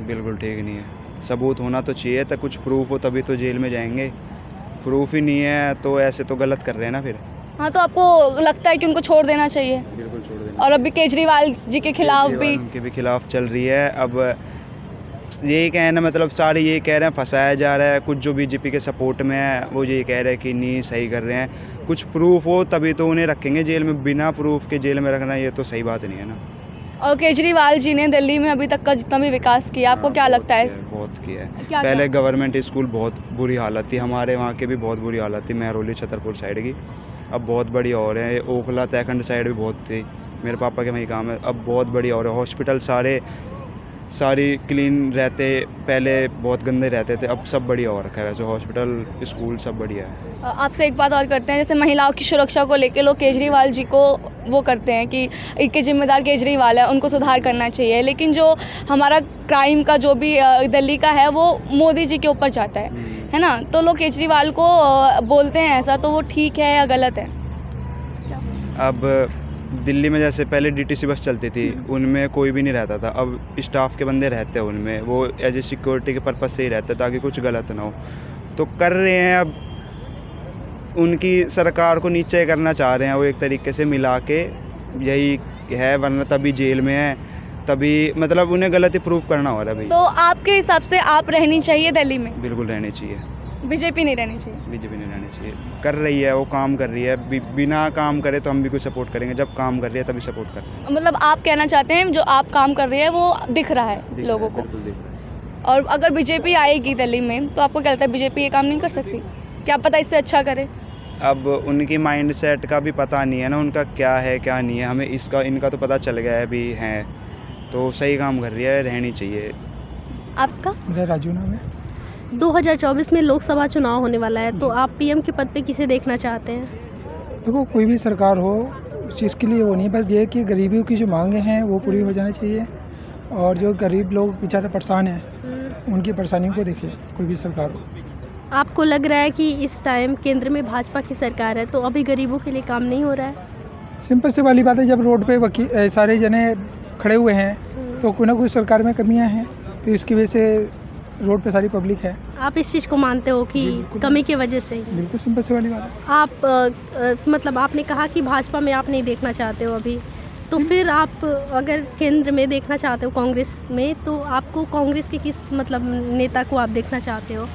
बिल्कुल ठीक नहीं है। सबूत होना तो चाहिए, तो कुछ प्रूफ हो तभी तो जेल में जाएंगे। प्रूफ ही नहीं है तो ऐसे तो गलत कर रहे हैं ना फिर। हाँ, तो आपको लगता है कि उनको छोड़ देना चाहिए? बिल्कुल छोड़ देना। और अभी केजरीवाल जी के खिलाफ भी केजरीवाल उनके भी खिलाफ चल रही है। अब यही कहना मतलब सारे यही कह रहे हैं फंसाया जा रहा है। कुछ जो बीजेपी के सपोर्ट में है वो यही कह रहे हैं कि नहीं सही कर रहे हैं। कुछ प्रूफ हो तभी तो उन्हें रखेंगे जेल में। बिना प्रूफ के जेल में रखना ये तो सही बात नहीं है ना। और केजरीवाल जी ने दिल्ली में अभी तक का जितना भी विकास किया, आपको क्या लगता है? बहुत किया है। क्या पहले गवर्नमेंट स्कूल बहुत बुरी हालत थी, हमारे वहाँ के भी बहुत बुरी हालत थी, महरौली छतरपुर साइड की। अब बहुत बड़ी और है। ओखला तहखंड साइड भी बहुत थी, मेरे पापा के वहीं काम है। अब बहुत बड़ी और है। हॉस्पिटल सारी क्लीन रहते, पहले बहुत गंदे रहते थे, अब सब बढ़िया हो रखा है। वैसे हॉस्पिटल स्कूल सब बढ़िया है। आपसे एक बात और करते हैं, जैसे महिलाओं की सुरक्षा को लेकर लोग केजरीवाल जी को वो करते हैं कि इनके जिम्मेदार केजरीवाल है, उनको सुधार करना चाहिए, लेकिन जो हमारा क्राइम का जो भी दिल्ली का है वो मोदी जी के ऊपर जाता है ना? तो लोग केजरीवाल को बोलते हैं ऐसा, तो वो ठीक है या गलत है? अब दिल्ली में जैसे पहले डीटीसी बस चलती थी, उनमें कोई भी नहीं रहता था। अब स्टाफ के बंदे रहते हैं उनमें, वो एज ए सिक्योरिटी के पर्पज से ही रहते ताकि कुछ गलत ना हो। तो कर रहे हैं। अब उनकी सरकार को नीचे करना चाह रहे हैं वो एक तरीके से मिला के, यही है। वरना तभी जेल में है, तभी मतलब उन्हें गलती प्रूफ करना हो रहा है भाई। तो आपके हिसाब से आप रहनी चाहिए दिल्ली में? बिल्कुल रहनी चाहिए। बीजेपी नहीं रहनी चाहिए? बीजेपी नहीं रहनी चाहिए। कर रही है, वो काम कर रही है। बिना काम करे तो हम भी कुछ सपोर्ट करेंगे, जब काम कर रही है तभी सपोर्ट कर रहे हैं। मतलब आप कहना चाहते हैं जो आप काम कर रही है वो दिख रहा है लोगों को? बिल्कुल दिख रहा है। और अगर बीजेपी आएगी दिल्ली में तो आपको क्या लगता है बीजेपी ये काम नहीं कर सकती? क्या पता इससे अच्छा करे? अब उनकी माइंड सेट का भी पता नहीं है ना, उनका क्या है क्या नहीं है। हमें इनका तो पता चल गया है अभी है, तो सही काम कर रही है, रहनी चाहिए। आपका? मेरा राजू नाम है। 2024 में लोकसभा चुनाव होने वाला है, तो आप पीएम के पद पे किसे देखना चाहते हैं? देखो कोई भी सरकार हो उस चीज़ के लिए वो नहीं, बस ये है कि गरीबियों की जो मांगे हैं वो पूरी हो जानी चाहिए, और जो गरीब लोग बेचारे परेशान हैं उनकी परेशानियों को देखे कोई भी सरकार हो। आपको लग रहा है कि इस टाइम केंद्र में भाजपा की सरकार है तो अभी गरीबों के लिए काम नहीं हो रहा है? सिंपल सी वाली बात है, जब रोड पे सारे जने खड़े हुए हैं तो कोई ना कोई सरकार में कमियां हैं, तो इसकी वजह से रोड पे सारी पब्लिक है। आप इस चीज़ को मानते हो कि कमी की वजह से? बिल्कुल सिंपल सी वाली बात है। आप मतलब आपने कहा कि भाजपा में आप नहीं देखना चाहते हो अभी, तो फिर आप अगर केंद्र में देखना चाहते हो कांग्रेस में, तो आपको कांग्रेस के किस मतलब नेता को आप देखना चाहते हो,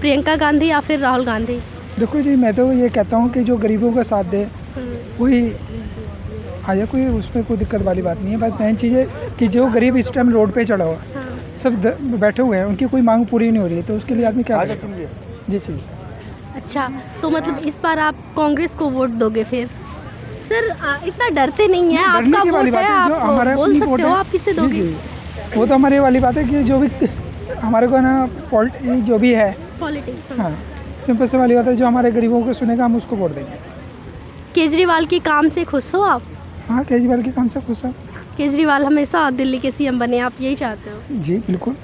प्रियंका गांधी या फिर राहुल गांधी? देखो जी, मैं तो ये कहता हूँ कि जो गरीबों का साथ दे वही आया, कोई उसमें कोई दिक्कत वाली बात नहीं है। बस मेन चीज़ है कि जो गरीब इस टाइम रोड पे चढ़ा हुआ है, सब बैठे हुए हैं, उनकी कोई मांग पूरी नहीं हो रही है, तो उसके लिए आदमी क्या करे? जी जी। अच्छा, तो मतलब इस बार आप कांग्रेस को वोट दोगे फिर? सर इतना डरते नहीं है, आपका वोट है, आप बोल सकते हो आप किसे दोगे? वो तो हमारी वाली बात है कि जो भी हमारे को ना जो भी है पॉलिटिक्स, हाँ सिंपल से वाली बात है, जो हमारे गरीबों को सुनेगा हम उसको वोट देंगे। केजरीवाल के काम से खुश हो आप? हाँ, केजरीवाल के काम से खुश है। केजरीवाल हमेशा दिल्ली के सीएम बने, आप यही चाहते हो? जी बिल्कुल।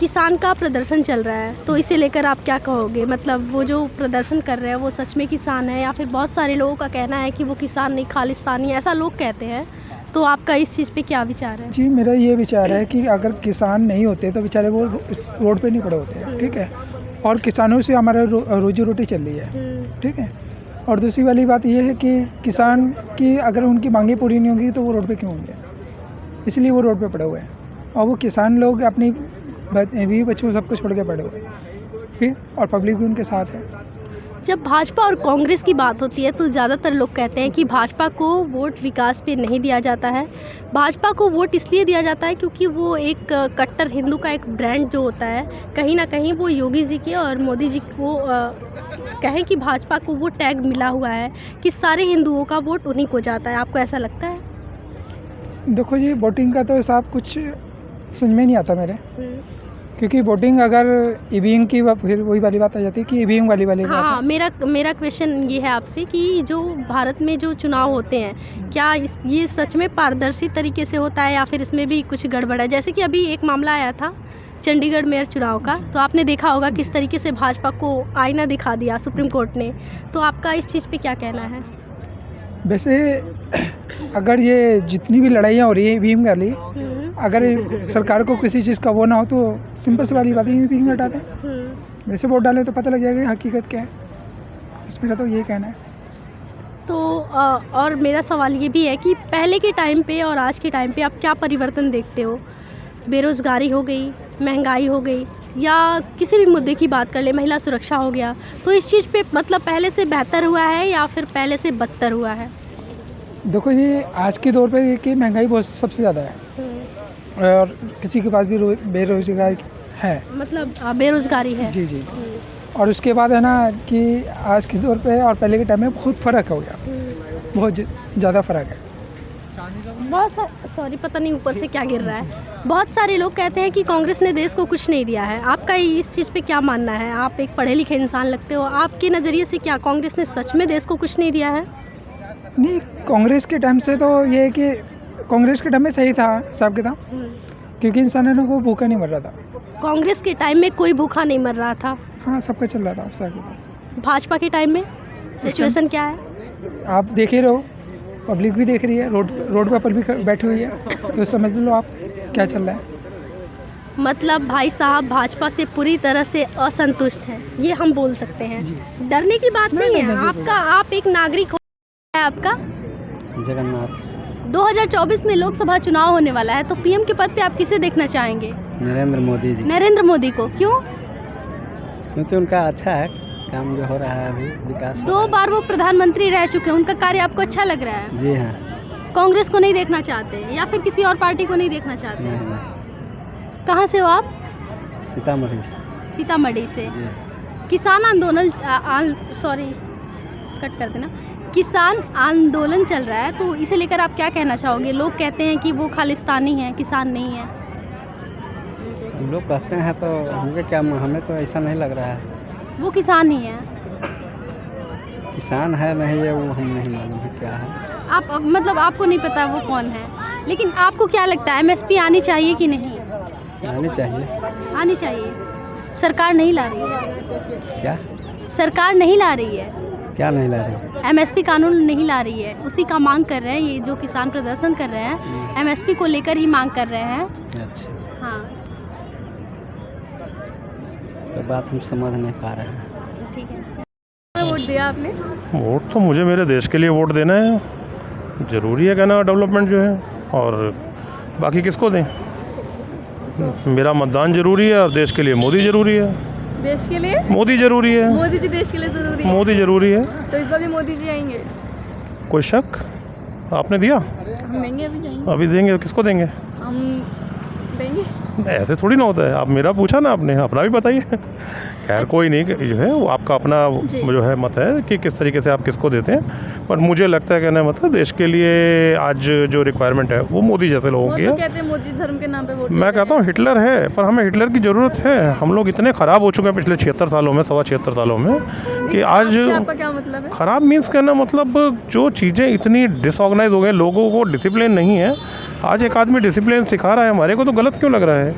किसान का प्रदर्शन चल रहा है, तो इसे लेकर आप क्या कहोगे? मतलब वो जो प्रदर्शन कर रहे हैं वो सच में किसान है, या फिर बहुत सारे लोगों का कहना है कि वो किसान नहीं खालिस्तानी, ऐसा लोग कहते हैं, तो आपका इस चीज़ पे क्या विचार है? जी, मेरा ये विचार है कि अगर किसान नहीं होते तो बेचारे वो रोड पे नहीं पड़े होते, ठीक है, और किसानों से हमारा रोजी रोटी चल रही है, ठीक है। और दूसरी वाली बात ये है कि किसान की अगर उनकी मांगे पूरी नहीं होंगी तो वो रोड पे क्यों होंगे, इसलिए वो रोड पे पड़े हुए हैं। और वो किसान लोग अपनी बीवी बच्चों सबको छोड़ के पड़े हुए हैं, ठीक, और पब्लिक भी उनके साथ है। जब भाजपा और कांग्रेस की बात होती है तो ज़्यादातर लोग कहते हैं कि भाजपा को वोट विकास पे नहीं दिया जाता है। भाजपा को वोट इसलिए दिया जाता है क्योंकि वो एक कट्टर हिंदू का एक ब्रांड जो होता है, कहीं ना कहीं वो योगी जी के और मोदी जी को कहें कि भाजपा को वो टैग मिला हुआ है कि सारे हिंदुओं का वोट उन्हीं को जाता है। आपको ऐसा लगता है? देखो जी, वोटिंग का तो हिसाब कुछ समझ में नहीं आता मेरे, क्योंकि वोटिंग अगर ईवीएम की फिर वही वाली बात आ जाती है कि ईवीएम वाली हाँ, बात है। मेरा क्वेश्चन ये है आपसे कि जो भारत में जो चुनाव होते हैं, क्या ये सच में पारदर्शी तरीके से होता है या फिर इसमें भी कुछ गड़बड़ है? जैसे कि अभी एक मामला आया था चंडीगढ़ मेयर चुनाव का, तो आपने देखा होगा किस तरीके से भाजपा को आईना दिखा दिया सुप्रीम कोर्ट ने, तो आपका इस चीज़ पे क्या कहना है? वैसे अगर ये जितनी भी लड़ाइयाँ हो रही है ईवीएम वाली, अगर सरकार को किसी चीज़ का वो ना हो तो सिंपल सी वाली बात है, यूँ ही हटा दें। वैसे वोट डालें तो पता लग जाएगा हकीकत क्या है। बस मेरा तो यही कहना है। तो और मेरा सवाल ये भी है कि पहले के टाइम पे और आज के टाइम पे आप क्या परिवर्तन देखते हो? बेरोज़गारी हो गई, महंगाई हो गई, या किसी भी मुद्दे की बात कर ले, महिला सुरक्षा हो गया, तो इस चीज़ पे मतलब पहले से बेहतर हुआ है या फिर पहले से बदतर हुआ है? देखो जी, आज के दौर पे कि महंगाई बहुत सबसे ज़्यादा है और किसी के पास भी बेरोजगारी है। मतलब बेरोज़गारी है। जी जी। और उसके बाद है ना कि आज के दौर पे और पहले के टाइम में बहुत फ़र्क हो गया, बहुत ज़्यादा फ़र्क है। सॉरी, पता नहीं ऊपर से क्या गिर रहा है। बहुत सारे लोग कहते हैं कि कांग्रेस ने देश को कुछ नहीं दिया है। आपका इस चीज़ पे क्या मानना है? आप एक पढ़े लिखे इंसान लगते हो, आपके नज़रिए से क्या कांग्रेस ने सच में देश को कुछ नहीं दिया है? नहीं, कांग्रेस के टाइम से तो ये है कि कांग्रेस के टाइम में सही था साहब के था, क्योंकि इंसानों को भूखा नहीं मर रहा था। कांग्रेस के टाइम में कोई भूखा नहीं मर रहा था। हाँ, सबका चल रहा था साहब के टाइम। भाजपा के टाइम में सिचुएशन क्या है? आप देख ही रहो, पब्लिक भी देख रही है, रोड पर भी बैठी हुई है, तो समझ लो आप क्या चल रहा है। मतलब भाई साहब भाजपा से पूरी तरह से असंतुष्ट हैं, ये हम बोल सकते हैं। डरने की बात नहीं है। आपका, आप एक नागरिक हो, है आपका जगन्नाथ। 2024 में लोकसभा चुनाव होने वाला है, तो पीएम के पद पे आप किसे देखना चाहेंगे? नरेंद्र मोदी जी। नरेंद्र मोदी को। क्यों? क्योंकि उनका अच्छा है काम जो हो रहा है अभी, विकास। 2 बार वो प्रधानमंत्री रह चुके हैं, उनका कार्य आपको अच्छा लग रहा है? जी हाँ। कांग्रेस को नहीं देखना चाहते या फिर किसी और पार्टी को नहीं देखना चाहते? नहीं। कहाँ से हो आप? सीतामढ़ी से। सीतामढ़ी से। जी। किसान आंदोलन कट कर देना। किसान आंदोलन चल रहा है, तो इसे लेकर आप क्या कहना चाहोगे? लोग कहते हैं कि वो खालिस्तानी है, किसान नहीं है। लोग कहते हैं तो हमें तो ऐसा नहीं लग रहा है। वो किसान ही है। किसान है नहीं है, वो हम नहीं मालूम है क्या है। आप मतलब आपको नहीं पता वो कौन है, लेकिन आपको क्या लगता है एमएसपी आनी चाहिए कि नहीं? आनी चाहिए। आनी चाहिए। सरकार नहीं ला रही है। क्या? सरकार नहीं ला रही है। क्या नहीं ला रही? एमएसपी कानून नहीं ला रही है, उसी का मांग कर रहे हैं। ये जो किसान प्रदर्शन कर रहे हैं एमएसपी को लेकर ही मांग कर रहे हैं। अच्छा। हाँ, तो बात हम समझ नहीं पा रहे हैं। अच्छा ठीक है। वोट दिया आपने? वोट तो मुझे मेरे देश के लिए वोट देना है, ज़रूरी है कहना डेवलपमेंट जो है, और बाकी किसको दें। मेरा मतदान ज़रूरी है और देश के लिए मोदी ज़रूरी है। देश के लिए मोदी ज़रूरी है। मोदी जी देश के लिए ज़रूरी है। मोदी ज़रूरी है। तो इस बार भी मोदी जी आएंगे? कोई शक? आपने दिया? हम देंगे, अभी जाएंगे। अभी देंगे? किसको देंगे? हम देंगे। ऐसे थोड़ी ना होता है। आप मेरा पूछा ना, आपने अपना भी बताइए। खैर कोई नहीं, जो है वो आपका अपना जो है मत है कि किस तरीके से आप किसको देते हैं, पर मुझे लगता है कहना मतलब देश के लिए आज जो रिक्वायरमेंट है वो मोदी जैसे लोगों की वो है। तो कहते हैं मोदी धर्म के नाम पे वोट। मैं कहता हूँ हिटलर है, पर हमें हिटलर की ज़रूरत है। हम लोग इतने ख़राब हो चुके हैं पिछले 76 सालों में, 76.25 सालों में, कि आज आपका क्या मतलब है? ख़राब मीन्स कहना मतलब जो चीज़ें इतनी डिसऑर्गेनाइज हो गई, लोगों को डिसिप्लिन नहीं है। आज एक आदमी डिसिप्लिन सिखा रहा है हमारे को, तो गलत क्यों लग रहा है?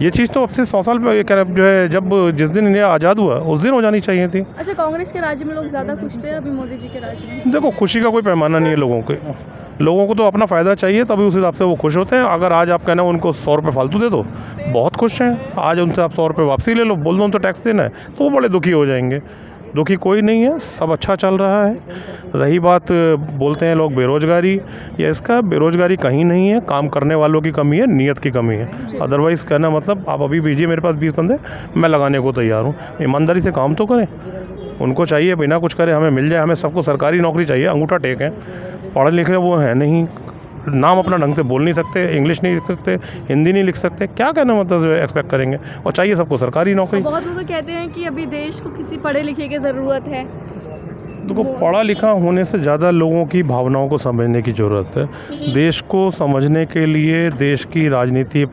ये चीज़ तो अब से 100 साल जो है, जब जिस दिन इंडिया आज़ाद हुआ उस दिन हो जानी चाहिए थी। अच्छा, कांग्रेस के राज्य में लोग ज़्यादा खुश थे अभी मोदी जी के राज्य में? देखो, खुशी का कोई पैमाना नहीं है लोगों को तो अपना फ़ायदा चाहिए, तभी उस हिसाब से वो खुश होते हैं। अगर आज आप कहना उनको 100 रुपये फालतू दे दो, बहुत खुश हैं। आज उनसे आप 100 रुपये वापसी ले लो, बोल दो तो टैक्स देना है, तो वो बड़े दुखी हो जाएंगे। दुखी कोई नहीं है, सब अच्छा चल रहा है। रही बात बोलते हैं लोग बेरोज़गारी, या इसका बेरोज़गारी कहीं नहीं है, काम करने वालों की कमी है, नीयत की कमी है। अदरवाइज़ कहना मतलब आप अभी भेजिए मेरे पास 20 बंदे, मैं लगाने को तैयार हूँ। ईमानदारी से काम तो करें। उनको चाहिए बिना कुछ करे हमें मिल जाए, हमें सबको सरकारी नौकरी चाहिए। अंगूठा टेक है, पढ़े लिखे वो हैं नहीं, नाम अपना ढंग से बोल नहीं सकते, इंग्लिश नहीं लिख सकते, हिंदी नहीं लिख सकते, क्या कहना मतलब एक्सपेक्ट करेंगे। और चाहिए सबको सरकारी नौकरी। बहुत लोग कहते हैं कि अभी देश को किसी पढ़े लिखे की ज़रूरत है। देखो, पढ़ा लिखा होने से ज़्यादा लोगों की भावनाओं को समझने की ज़रूरत है। देश को समझने के लिए देश की राजनीति,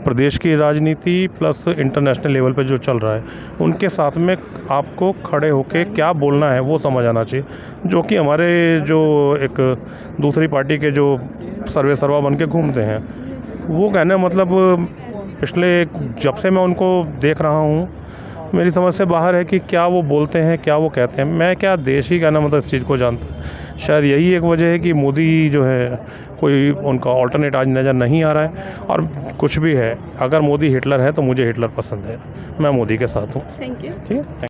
प्रदेश की राजनीति प्लस इंटरनेशनल लेवल पे जो चल रहा है, उनके साथ में आपको खड़े होके क्या बोलना है वो समझ आना चाहिए। जो कि हमारे जो एक दूसरी पार्टी के जो सर्वे सर्वा बन के घूमते हैं, वो कहना मतलब पिछले जब से मैं उनको देख रहा हूँ मेरी समझ से बाहर है कि क्या वो बोलते हैं, क्या वो कहते हैं। मैं क्या, देश ही कहना मतलब इस चीज़ को जानता। शायद यही एक वजह है कि मोदी जो है कोई उनका ऑल्टरनेट आज नज़र नहीं आ रहा है। और कुछ भी है, अगर मोदी हिटलर है तो मुझे हिटलर पसंद है, मैं मोदी के साथ हूँ। Thank you. ठीक है।